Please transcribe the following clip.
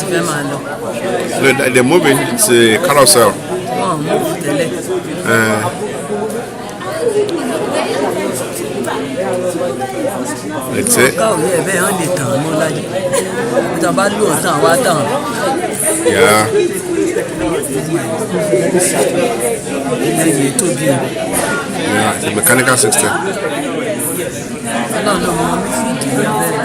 ti fẹ́ máa lọ. No, they're moving. It's a carousel. Wọ́n mú tẹ́lẹ̀. That's it. Ká òye ẹ̀ bẹ́ẹ̀ hàn lè tàn mọ́ láyé. Tá a bá lò ó tàn wá tàn. Yeah. Ilé yìí tóbi. Yeah, the mechanical system. Ọlọ́run ló mọ mí fìdí rẹ̀ bẹ́ẹ̀.